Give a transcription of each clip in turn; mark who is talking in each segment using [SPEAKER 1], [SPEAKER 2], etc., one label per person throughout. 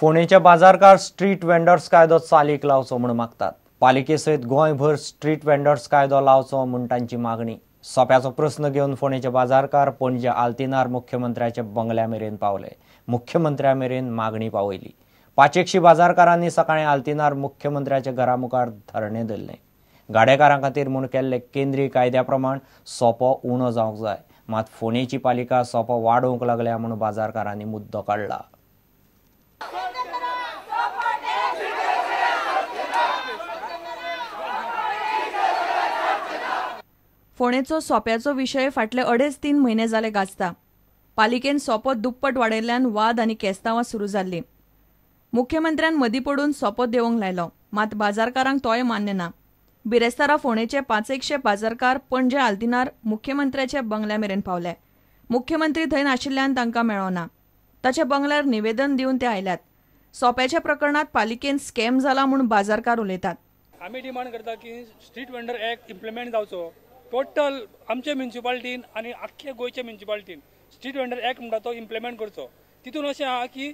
[SPEAKER 1] फोणेचे बाजारकार street vendors कायदो चालीक लावचो म्हूण मागतात। पालिकेसयत गोंयभर स्ट्रीट वेंडर्स कायदो लावचो म्हूण तांची मागणी। सोप्याचो प्रस्न घेवन फोणेचे बाजारकार पणजे आल्तिनार मुख्यमंत्र्याच्या बंगल्या मेरेन पावले। मुख्यमंत्र्या मेरेन मागणी पावयली। 500 बाजारकारांनी सकाळी आल्तिनार मुख्यमंत्र्याच्या घरा मुखार धरणे धरले। गाडेकारां खातीर म्हूण केल्ले केंद्रीय कायद्या प्रमाण सोपो उणो जावंक जाय, मात फोणेची पालिका सोपो वाडोवंक लागल्या म्हूण बाजारकारांनी मुद्दो काडला।
[SPEAKER 2] फोणेचो सोप्याचो विशय फाटले 2.5-3 म्हयने जाले गाजता। पालिकेन सोपो दुप्पट वाडयल्ल्यान वाद आनी केस्तांवां सुरू जाल्लीं। मुख्यमंत्र्यान मदीं पडून सोपो देंवोवंक लायलो, मात बाजारकारांक तोय मान्य ना। बिरेस्तारा फोणेचे 500 बाजारकार पणजे आल्तिनार मुख्यमंत्र्याच्या बंगल्या मेरेन पावले। मुख्यमंत्री थंय नाशिल्ल्यान तांकां मेळोना। ताच्या बंगल्यार निवेदन दिवन ते आयल्यात। सोप्याच्या प्रकरणात पालिकेन स्कॅम जाला म्हूण बाजारकार उलयतात।
[SPEAKER 3] आमी डिमांड करता की स्ट्रीट वेंडर एक्ट इम्प्लिमेंट जावचो। टोटल आमचे म्युनिसिपालिटीन आनी आख्खे गोंयचे म्युनिसिपालिटीन स्ट्रीट वेंडर एक्ट म्हणटा तो इम्प्लिमेंट करचो। तितून अशें आहा की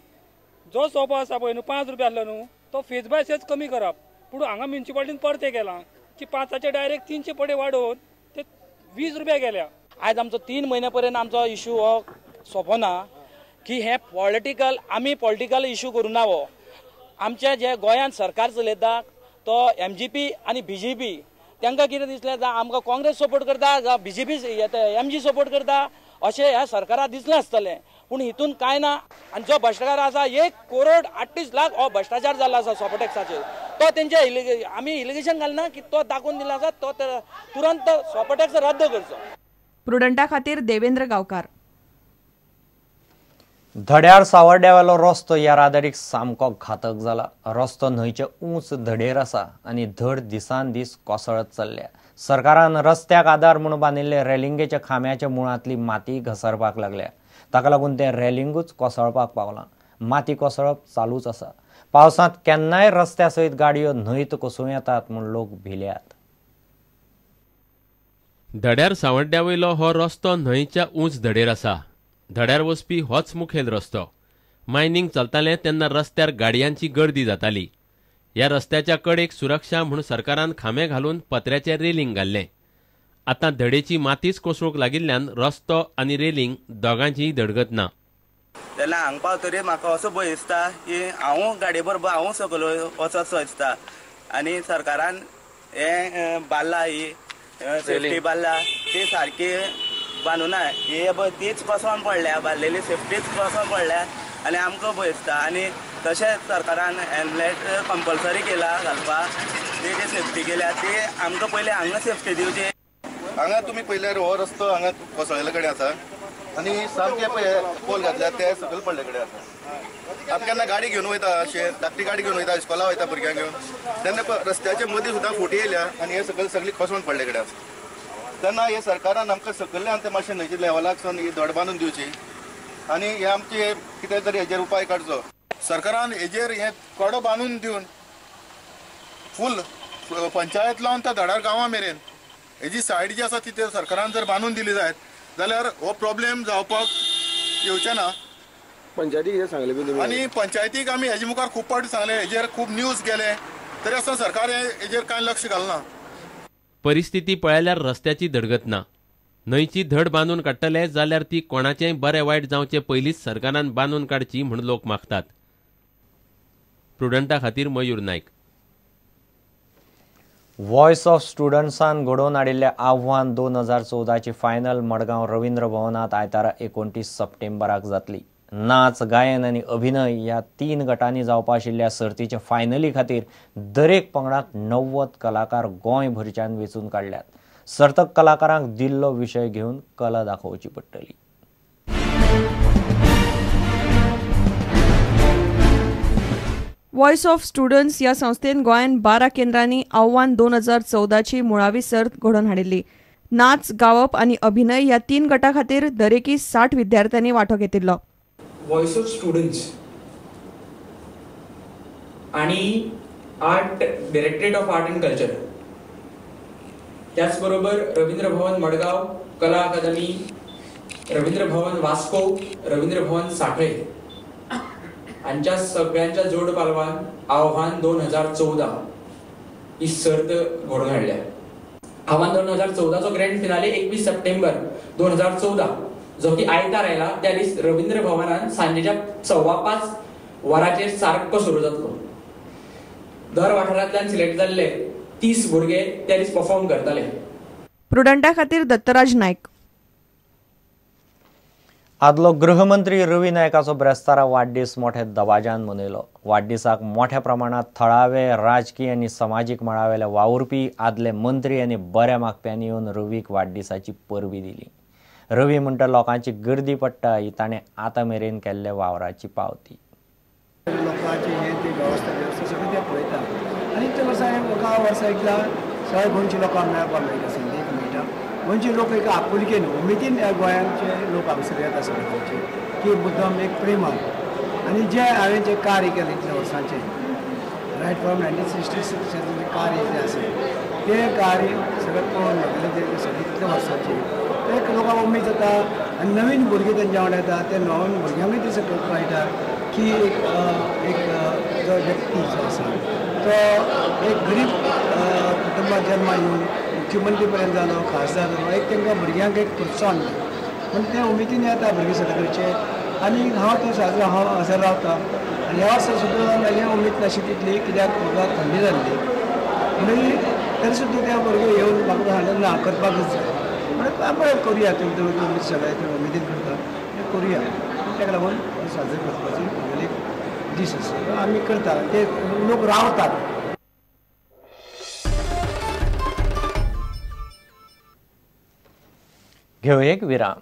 [SPEAKER 3] जो सोपो आसा पळय न्हू 5 रुपया आसलो न्हू तो फेज बाय फेज कमी करप। पूण हांगा म्युनिसिपालिटीन परते केलां की 5चे डायरेक्ट 300 पडे वाडोवन ते 20 रुपया गेल्या।
[SPEAKER 4] आज आमचो 3 म्हयने पर्यंत आमचो इश्यू हो सोंपना की हे आमी पॉलिटिकल इश्यू करूं ना। हो आमचे जे गोंयांत सरकार चलयता तो MGP आनी BJP तांकां कितें दिसलें जावं आमकां काँग्रेस सपोर्ट करता जावं BJP MG सपोर्ट करता अशें ह्या सरकाराक दिसलें आसतलें। पूण हितून कांय ना। आनी जो भ्रश्टाचार आसा 1 करोड 38 लाख हो भ्रश्टाचार जाल्लो आसा सोपो टॅक्साचेर। तो तेंचे आमी इलिगेशन घालना की तो दाखोवन दिला आसा तो तुरंत सोपो टॅक्स रद्द करचो।
[SPEAKER 2] प्रुडंटा खातीर देवेंद्र गांवकार।
[SPEAKER 1] धड्यार सावर्ड्यावेलो रस्तो येरादारीक सामको घातक जाला। रस्तो न्हंयचे उंच धडेर आसा आनी धड दिसान दीस कोसळत चल्ल्या। सरकारान रस्त्याक आदार म्हूण बांदिल्ले रेलिंगेच्या खांब्याच्या मुळांतली माती घसरपाक लागल्या। ताका लागून तें रेलिंगूच कोसळपाक पावलां। माती कोसळप चालूच आसा। पावसांत केन्नाय रस्त्या सयत गाडयो न्हंयत कोसळूं येतात म्हूण लोक भिल्यात।
[SPEAKER 5] धड्यार सावर्ड्यावयलो हो रस्तो न्हंयच्या उंच धडेर आसा। धड्यार वचपी होच मुखेल रस्तो। मायनिंग चलतालें तेन्ना रस्त्यार गाडयांची गर्दी जाताली। ह्या रस्त्याच्या कडेक सुरक्षा म्हूण सरकारान खांबे घालून पत्र्याचें रेलिंग घाल्लें। आतां धडेची मातीच कोसळूंक लागिल्ल्यान रस्तो आनी रेलिंग दोगांचीय धडगत ना।
[SPEAKER 6] तेन्ना हांगा पावतरीर म्हाका असो भंय दिसता की हांव गाडये बरोबर हांव सकयल वचत दिसता आनी सरकारान हे बाल्ला ही सेफ्टी बाल्ला ती सारकी बांदूना। हे तीच कोसळून पडल्या, बांदलेली सेफ्टीच कोसळून पडल्या आनी आमकां भंय दिसता। आनी तशेंच सरकारान हेल्मेट कंपल्सरी केला घालपाक। ती जी सेफ्टी केल्या ती आमकां पयलीं हांगा सेफ्टी दिवची।
[SPEAKER 7] हांगा तुमी पयल्यार हो रस्तो हांगा कोसळ्ळे कडेन आसा आनी सामके पळय पोल घातल्या ते सकयल पडले कडेन आसा। आतां केन्ना गाडी घेवन वयता अशें धाकटी गाडी घेवन वयता इस्कॉला वयता भुरग्यांक घेवन तेन्ना रस्त्याचे मदीं सुद्दां फुटी येयल्या आनी हे सकयल सगळी कोसळून पडले कडेन आसा। तेन्ना हे सरकारान आमकां सकयल्ल्यान ते मातशें न्हंयच्या लेवलाक सावन ही धड बांदून दिवची आनी हे आमचे कितें तरी हेजेर उपाय काडचो। सरकारान हेजेर हे कडो बांदून दिवन फूल पंचायत लावन त्या धडार गांवां मेरेन हेजी सायड जी आसा ती सरकारान जर बांदून दिली जायत जाल्यार हो प्रॉब्लेम जावपाक येवचे ना।
[SPEAKER 8] पंचायतीक हे सांगले
[SPEAKER 7] आनी पंचायतीक आमी हेजे मुखार खूब फावटी सांगले, हेजेर खूब न्यूज गेले तरी आसतना सरकार हेजेर कांय लक्ष घालना।
[SPEAKER 5] परिस्थिती पळयल्यार रस्त्याची धडगत ना। न्हंयची धड बांदून काडटले जाल्यार ती कोणाचेंय बरें वायट जावचे पयलींच सरकारान बांदून काडची म्हूण लोक मागतात। प्रुडंटा खातीर मयूर नायक।
[SPEAKER 1] व्हॉयस ऑफ स्टुडंट्सान घडोवन हाडिल्लें आव्हान 2014ची फायनल मडगांव रवींद्र भवनात आयतारा 29 सप्टेंबराक जातली। नाच, गायन आनी अभिनय ह्या 3 गटांनी जावपा आशिल्ल्या सर्तीच्या फायनली खातीर दरेक पंगडाक 90 कलाकार गोंयभरच्यान वेंचून काडल्यात। सर्तक कलाकारांक दिल्लो विशय घेवन कला दाखोवची पडटली।
[SPEAKER 2] व्हॉयस ऑफ स्टुडंट्स ह्या संस्थेन गोंयान 12 केंद्रांनी आव्हान 2014ची मुळावी सर्त घडोवन हाडिल्ली। नाच, गावप आनी अभिनय ह्या 3 गटां खातीर दरेकी 60 विद्यार्थ्यांनी वांटो घेतिल्लो।
[SPEAKER 9] व्हॉइस ऑफ स्टुडंट्स आणि art directorate of art and culture त्याचबरोबर रवींद्र भवन मडगाव, कला अकादमी, रवींद्र भवन वास्को, रवींद्र भवन सांखळे हांच्या सगळ्यांच्या जोड पालवान आव्हान 2014 ही सर्त घडोवन हाडल्या. आव्हान 2014चो ग्रँड फिनाले 21 सप्टेंबर 2014 जो की आयतार आयला. त्या दीस रवींद्र भवनान सांजेच्या 5:15 वरांचेर सारको सुरू जातलो. दर वाठारांतल्यान सिलेक्ट जाल्ले 30 भुरगे त्या दीस परफॉर्म करताले.
[SPEAKER 2] प्रुडंटा खातीर दत्तराज नायक.
[SPEAKER 1] आदलो गृहमंत्री रवी नायकाचो ब्रेस्तारा वाडदीस मोठ्या दबाज्यान मनयलो. वाडदिसाक मोठ्या प्रमाणात थळावे राजकीय आनी समाजीक मळावेले वावुरपी आदले मंत्री आनी बऱ्या मागप्यांनी येवन रवीक वाडदिसाची परबी दिली. रवी म्हणटा लोकांची गर्दी पडटा ही ताणें आतां मेरेन केल्ल्या वावराची पावती.
[SPEAKER 10] लोकांची वेवस्था सगळें ते पळयता आनी त्या वर्सा एकदां सगळे गोंयचे लोकांक मेळपाक मेळटा, संदेक मेळटा. गोंयचे लोक एक आपुलकेन उमेदीन गोंयांचे लोक हांगासर येता सगळे गोंयचे की मुद्दम एक प्रेमान आनी जे हांवें जे कार्य केलें इतल्या वर्सांचे रायट फ्रॉम 1966 जे कार्य जे आसा ते कार्य सगळें पळोवन म्हागेलें सगळें इतल्या वर्सांचे एक लोकांक उमेद जाता आनी नवीन भुरगे तेंच्या वांगडा येता. ते नवीन भुरग्यांकूय ते सगळें कळटा की एक जो व्यक्ती जो आसा तो एक गरीब कुटुंबात जन्मा येवन मुख्यमंत्री पर्यंत जालो, खासदार जालो, एक तांकां भुरग्यांक एक प्रोत्साहन म्हणजे ते उमेदीन येता भुरगे सगळेचे. आनी हांव तो साजरो हांव हजर रावता आनी ह्या वर्सा सुद्दां म्हाजें उमेद नाशी तितली कित्याक म्हाका थंडी जाल्ली म्हणून तरी सुद्दां ते भुरगे येवन म्हाका सांगलें ना करपाकच जाय म्हणून आपण करुया. तुमी सगळे उमेदीन करता तें करुया. ताका लागून साजरो करपाची एक दीस आसा आमी करता ते लोक रावतात.
[SPEAKER 1] घेऊ एक विराम.